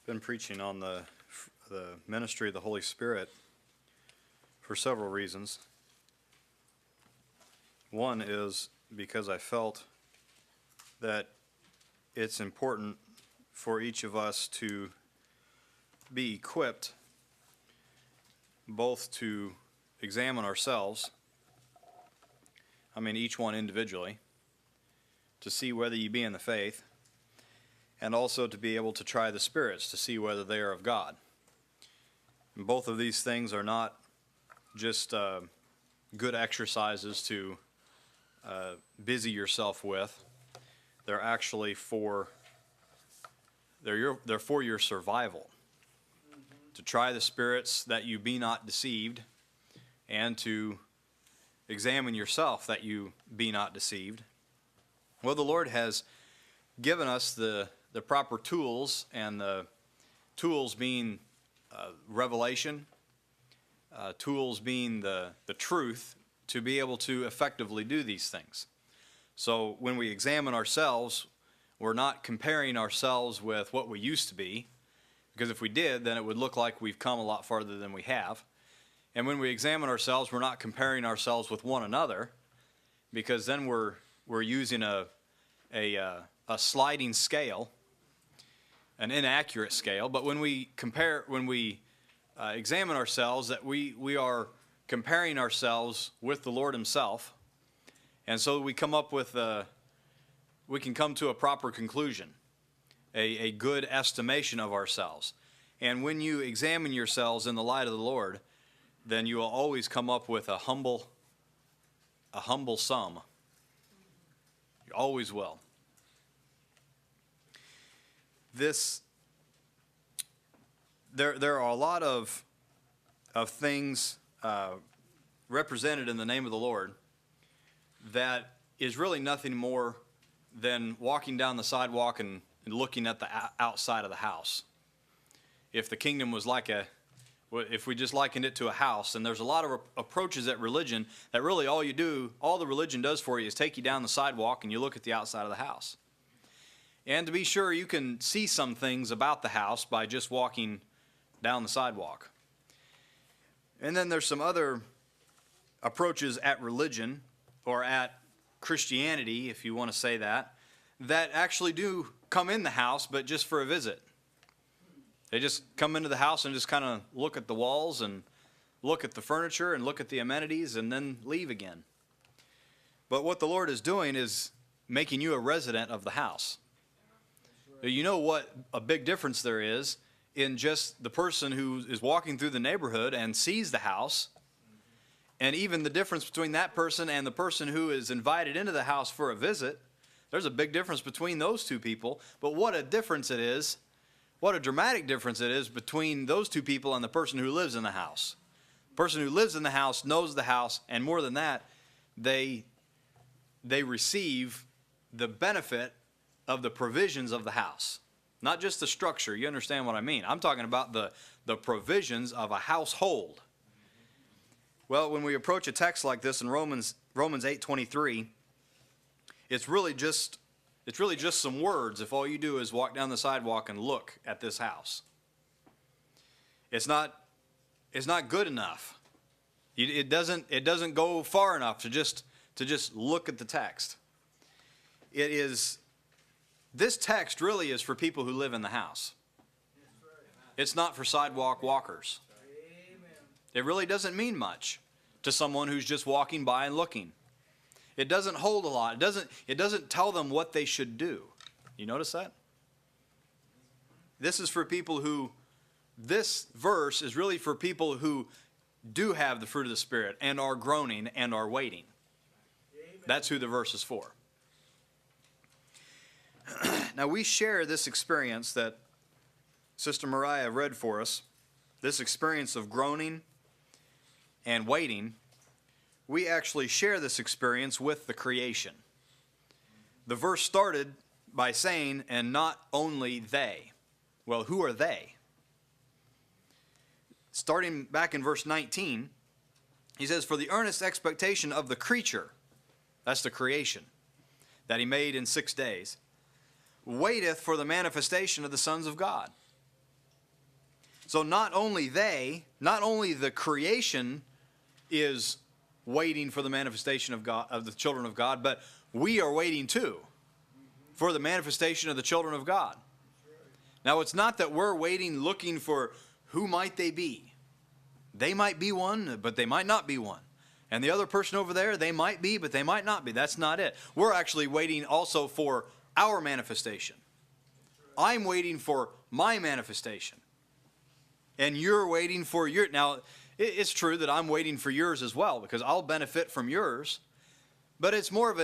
been preaching on the ministry of the Holy Spirit for several reasons. One is because I felt that it's important for each of us to be equipped both to examine ourselves, each one individually, to see whether you be in the faith, and also to be able to try the spirits to see whether they are of God. And both of these things are not just good exercises to busy yourself with. They're actually for your survival. To try the spirits that you be not deceived, and to examine yourself that you be not deceived. Well, the Lord has given us the proper tools, and the tools being revelation, tools being the truth, to be able to effectively do these things. So when we examine ourselves, we're not comparing ourselves with what we used to be, because if we did, then it would look like we've come a lot farther than we have. And when we examine ourselves, we're not comparing ourselves with one another, because then we're using a sliding scale, an inaccurate scale. But when we examine ourselves, that we are comparing ourselves with the Lord Himself, and so we can come to a proper conclusion, a good estimation of ourselves. And when you examine yourselves in the light of the Lord, then you will always come up with a humble sum. You always will. There are a lot of things represented in the name of the Lord that is really nothing more than walking down the sidewalk and looking at the outside of the house. If the kingdom was if we just likened it to a house, and there's a lot of approaches at religion that really all the religion does for you is take you down the sidewalk and you look at the outside of the house. And to be sure, you can see some things about the house by just walking down the sidewalk. And then there's some other approaches at religion, or at Christianity, if you want to say that actually do come in the house, but just for a visit. They just come into the house and just kind of look at the walls and look at the furniture and look at the amenities and then leave again. But what the Lord is doing is making you a resident of the house. You know what a big difference there is in just the person who is walking through the neighborhood and sees the house, and even the difference between that person and the person who is invited into the house for a visit. There's a big difference between those two people, but what a difference it is, what a dramatic difference it is between those two people and the person who lives in the house. The person who lives in the house knows the house, and more than that, they receive the benefit of the provisions of the house. Not just the structure, you understand what I mean. I'm talking about the provisions of a household. Well, when we approach a text like this in Romans 8:23, it's really just some words if all you do is walk down the sidewalk and look at this house. It's not good enough. It doesn't go far enough to just look at the text. This text really is for people who live in the house. It's not for sidewalk walkers. It really doesn't mean much to someone who's just walking by and looking. It doesn't hold a lot. It doesn't tell them what they should do. You notice that? This verse is really for people who do have the fruit of the Spirit and are groaning and are waiting. That's who the verse is for. Now, we share this experience that Sister Mariah read for us, this experience of groaning and waiting. We actually share this experience with the creation. The verse started by saying, and not only they. Well, who are they? Starting back in verse 19, he says, for the earnest expectation of the creature, that's the creation, that He made in 6 days, waiteth for the manifestation of the sons of God. So not only the creation is waiting for the manifestation of God, of the children of God, but we are waiting too for the manifestation of the children of God. Now, it's not that we're waiting, looking for who might they be. They might be one, but they might not be one. And the other person over there, they might be, but they might not be. That's not it. We're actually waiting also for our manifestation. I'm waiting for my manifestation. And you're waiting for your... Now, it's true that I'm waiting for yours as well, because I'll benefit from yours. But it's more of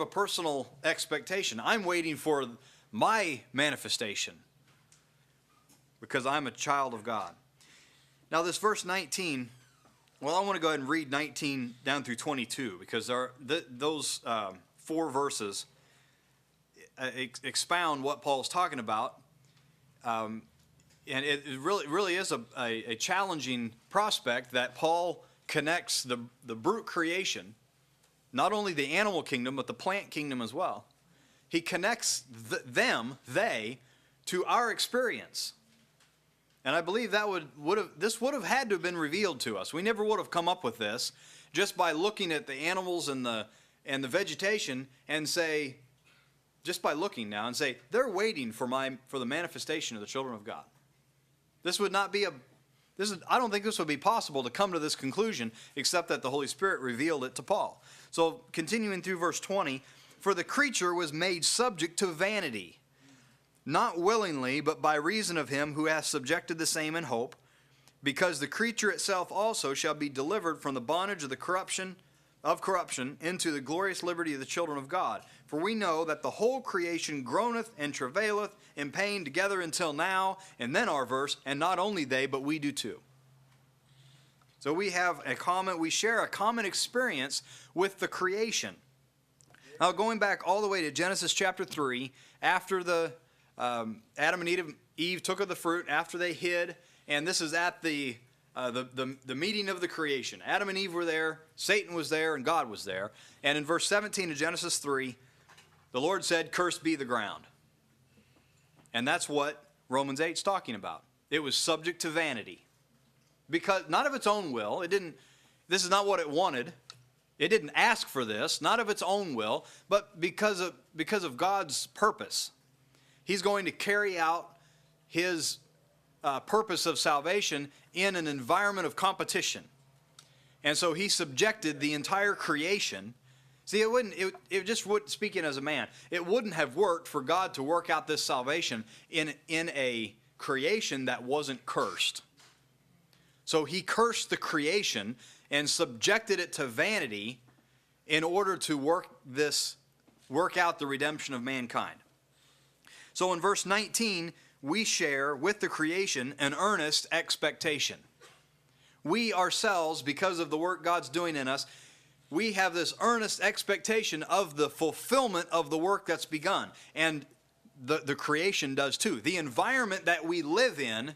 a personal expectation. I'm waiting for my manifestation, because I'm a child of God. Now, this verse 19, well, I want to go ahead and read 19 down through 22, because those 4 verses expound what Paul's talking about. And it really is a challenging prospect that Paul connects the brute creation, not only the animal kingdom, but the plant kingdom as well. He connects they, to our experience. And I believe that this would have had to have been revealed to us. We never would have come up with this just by looking at the animals and the vegetation and say, just by looking now and say, they're waiting for the manifestation of the children of God. This would not be I don't think this would be possible to come to this conclusion except that the Holy Spirit revealed it to Paul. So continuing through verse 20, for the creature was made subject to vanity, not willingly, but by reason of him who hath subjected the same in hope, because the creature itself also shall be delivered from the bondage of the corruption into the glorious liberty of the children of God. For we know that the whole creation groaneth and travaileth in pain together until now. And then our verse, and not only they, but we do too. So we share a common experience with the creation. Now, going back all the way to Genesis chapter 3, after Adam and Eve took of the fruit, after they hid, and this is at the meeting of the creation. Adam and Eve were there, Satan was there, and God was there. And in verse 17 of Genesis 3, the Lord said, "Cursed be the ground." And that's what Romans 8 is talking about. It was subject to vanity. Because, not of its own will, this is not what it wanted. It didn't ask for this, not of its own will, but because of God's purpose. He's going to carry out his purpose of salvation in an environment of competition. And so he subjected the entire creation. See, it just would, speaking as a man, it wouldn't have worked for God to work out this salvation in a creation that wasn't cursed. So he cursed the creation and subjected it to vanity in order to work out the redemption of mankind. So in verse 19, we share with the creation an earnest expectation. We ourselves, because of the work God's doing in us, we have this earnest expectation of the fulfillment of the work that's begun. And the creation does too. The environment that we live in